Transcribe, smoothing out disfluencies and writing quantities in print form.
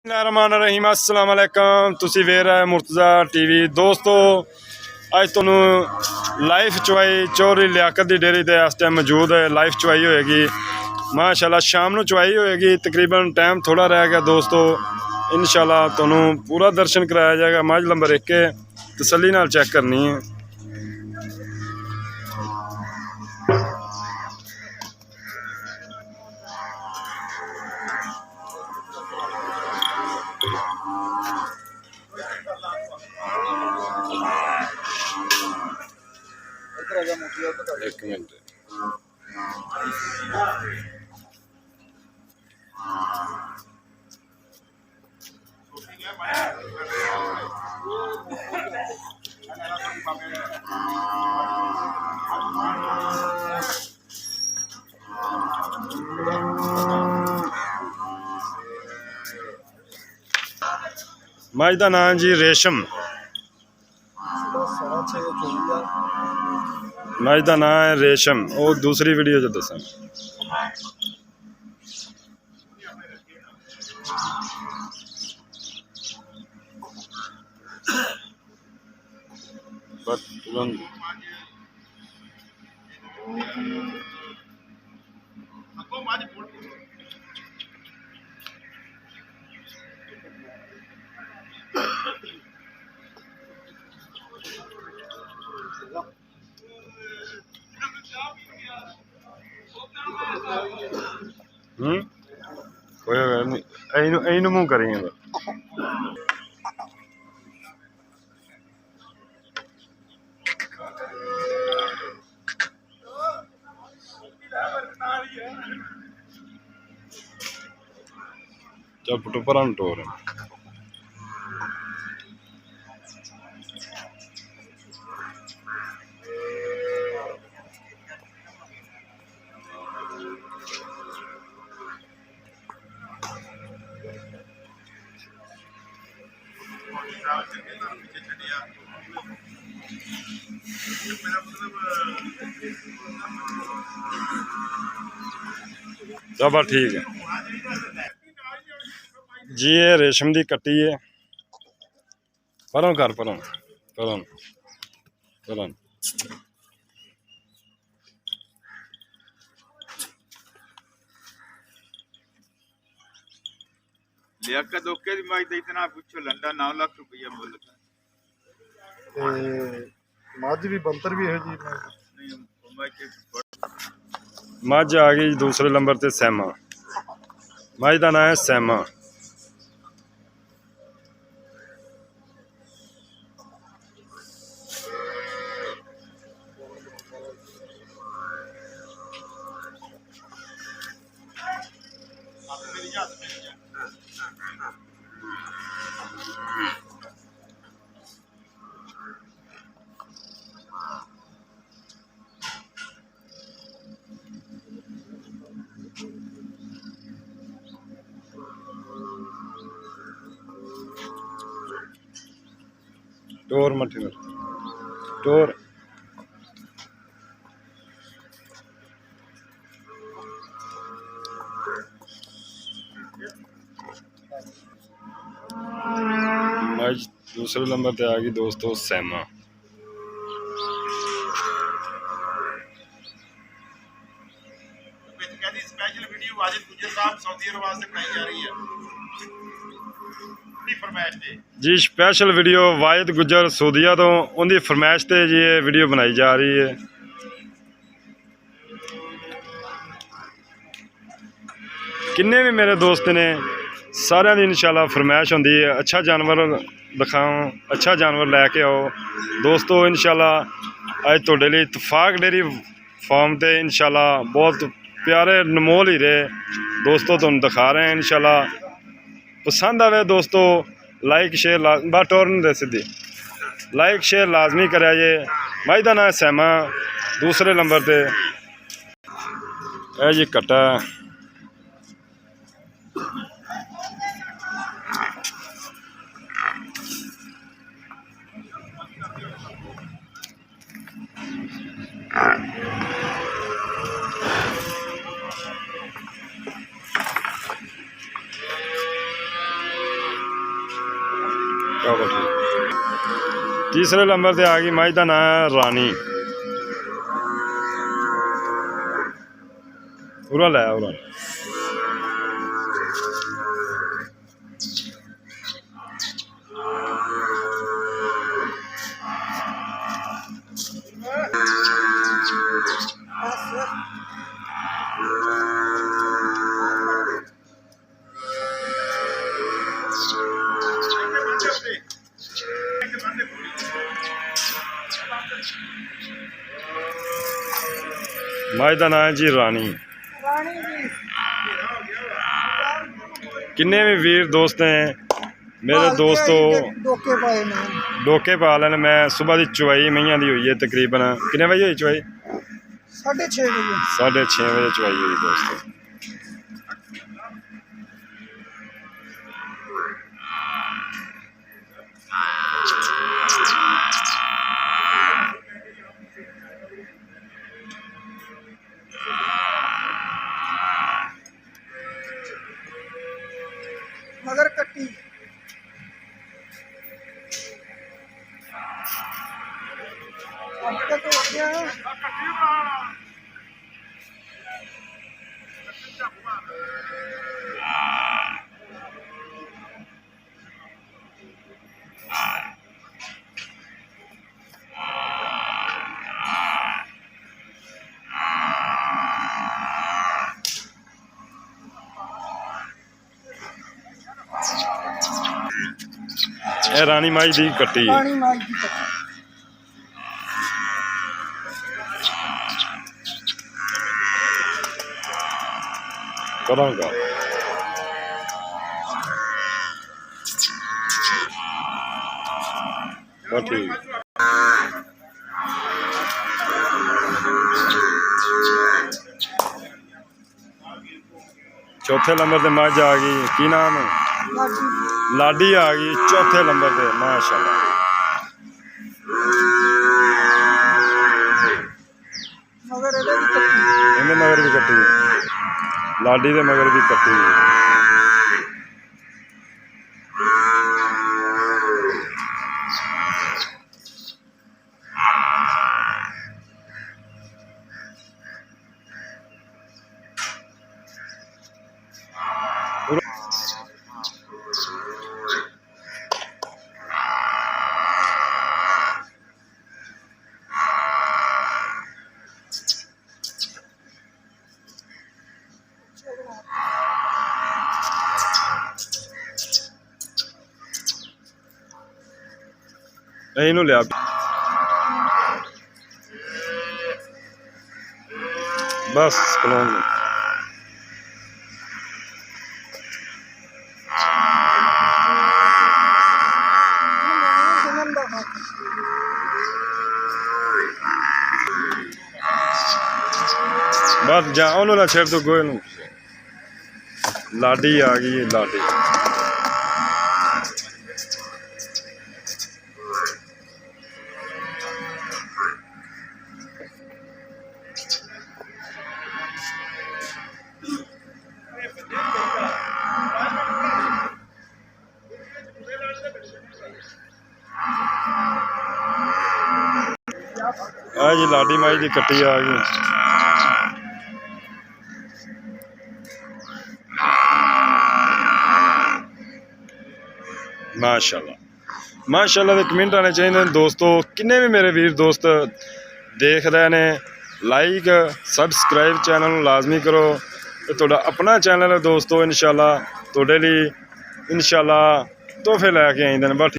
रहमान रहीम अस्सलाम वालेकुम। तुसी वेख रहे मुर्तज़ा टीवी। दोस्तों अज तुहानू लाइफ चवाई चौधरी लियाकत दी डेयरी ते इस टाइम मौजूद है। लाइफ चवाई होएगी माशाल्लाह, शाम नू चवाई होएगी। तकरीबन टाइम थोड़ा रह गया दोस्तों, इंशाल्लाह तुहानू पूरा दर्शन कराया जाएगा। मझ नंबर 1 है, तसल्ली नाल चेक करनी है। एक मिनट, मझ का नाम जी रेशम। मझ का नाम है रेशम। वो दूसरी वीडियो च दसा। कोई गल नहीं, इनू मुँह करेंगे। चल पुटो पर टोर चल ठीक है जी। ये रेशम की कट्टी है। परों कर परों परों परों। लियाकत ओके दी मज इतना पूछो लंडा 9 लाख रुपया मुल मझ भी बंतर भी है जी। मझ आ गई दूसरे नंबर ते सैमा। मझ का नाम है सैमा। टोर मठी टोर मझ दूसरे नंबर पे आ गई दोस्तों सैमा। स्पेशल वीडियो वाजिद गुजर साहब सऊदी अरब से बनाई जा रही है फरमाइश ते जी। स्पैशल वीडियो वाहिद गुजर सऊदिया तो उनकी फरमाइश से जी ये वीडियो बनाई जा रही है। किन्ने भी मेरे दोस्त ने सारे की इंशाल्लाह फरमाइश होंदी है अच्छा जानवर दिखाओ, अच्छा जानवर लैके आओ दोस्तों। इंशाल्लाह अज तुहाडे लई इतफाक डेयरी फार्म ते इंशाल्लाह बहुत प्यारे अनमोल हीरे दोस्तों तुहानूं दिखा रहे हैं। इंशाल्लाह पसंद आवे दोस्तों लाइक शेयर बस टोरन दे सीधी लाइक शेयर लाजमी करा जे। मझ का नाम सैमा। दूसरे नंबर पे है जी कट्टा। ਚਲੋ ਠੀਕ। ਤੀਸਰੇ ਨੰਬਰ ਤੇ ਆ ਗਈ ਮੱਝ ਦਾ ਨਾਂ ਹੈ ਰਾਣੀ। ਉਰਾ ਲੈ ਉਰਾ। ਮੱਝ ਦਾ ਨਾਂ ਹੈ ਜੀ ਰਾਣੀ। ਕਿੰਨੇ ਵੀ ਵੀਰ ਦੋਸਤ ਹੈ ਮੇਰੇ ਦੋਸਤੋ ਡੋਕੇ ਪਾਏ ਨੇ ਡੋਕੇ ਪਾ ਲੈਣ। ਮੈਂ ਸਵੇਰ ਦੀ ਚੁਆਈ ਮਈਆਂ ਦੀ ਹੋਈ ਹੈ ਤਕਰੀਬਨ ਕਿੰਨੇ ਵਜੇ ਹੋਈ ਚੁਆਈ? 6:30 ਵਜੇ। 6:30 ਵਜੇ ਚੁਆਈ ਹੋਈ ਦੋਸਤੋ। ਮਗਰ ਕੱਟੀ अब तक हो गया ਇਹ ਰਾਣੀ ਮੱਝ ਦੀ ਕੱਟੀ ਹੈ। पानी मार की कटी ਕਰਾਂਗਾ ਬਸ ਠੀਕ। ਚੌਥੇ ਨੰਬਰ ਤੇ ਮੱਝ ਆ ਗਈ। ਕੀ ਨਾਮ ਹੈ? लाठी ਲਾਡੀ ਆ ਗਈ ਚੌਥੇ ਨੰਬਰ ਤੇ। ਮਾਸ਼ਾਅੱਲਾ मगर ਇਹਦੇ ਵੀ ਕੱਟੀ ਇਹਦੇ ਮਗਰ ਵੀ ਕੱਟੀ ਹੈ। ਲਾਡੀ ਦੇ ਮਗਰ ਵੀ ਕੱਟੀ ਹੈ। ਇਹਨੂੰ ਲਿਆ ਬਸ ਕਲੋਨ ਜਨਮ ਦਾ ਹੱਕ ਬਸ ਜਾ ਉਹਨੂੰ ਨਾ ਛੇੜ ਤੂੰ ਗੋਏ ਨੂੰ। ਲਾਡੀ ਆ ਗਈ ਲਾਡੀ। ਆ ਜੀ ਲਾਡੀ ਮਾਈ ਦੀ ਕੱਟੀ ਆ ਗਈ। ਮਾਸ਼ਾਅੱਲਾ ਮਾਸ਼ਾਅੱਲਾ ਦੇ ਕਮੈਂਟ ਆਉਣੇ ਚਾਹੀਦੇ ਨੇ ਦੋਸਤੋ। ਕਿੰਨੇ ਵੀ ਮੇਰੇ ਵੀਰ ਦੋਸਤ ਦੇਖ ਰਹੇ ਨੇ ਲਾਈਕ ਸਬਸਕ੍ਰਾਈਬ ਚੈਨਲ ਨੂੰ ਲਾਜ਼ਮੀ ਕਰੋ। ਇਹ ਤੁਹਾਡਾ ਆਪਣਾ ਚੈਨਲ ਹੈ ਦੋਸਤੋ। ਇਨਸ਼ਾਅੱਲਾ ਤੁਹਾਡੇ ਲਈ ਇਨਸ਼ਾਅੱਲਾ ਤੋਹਫੇ ਲੈ ਕੇ ਆਈਂਦੇ ਨੇ। ਬਸ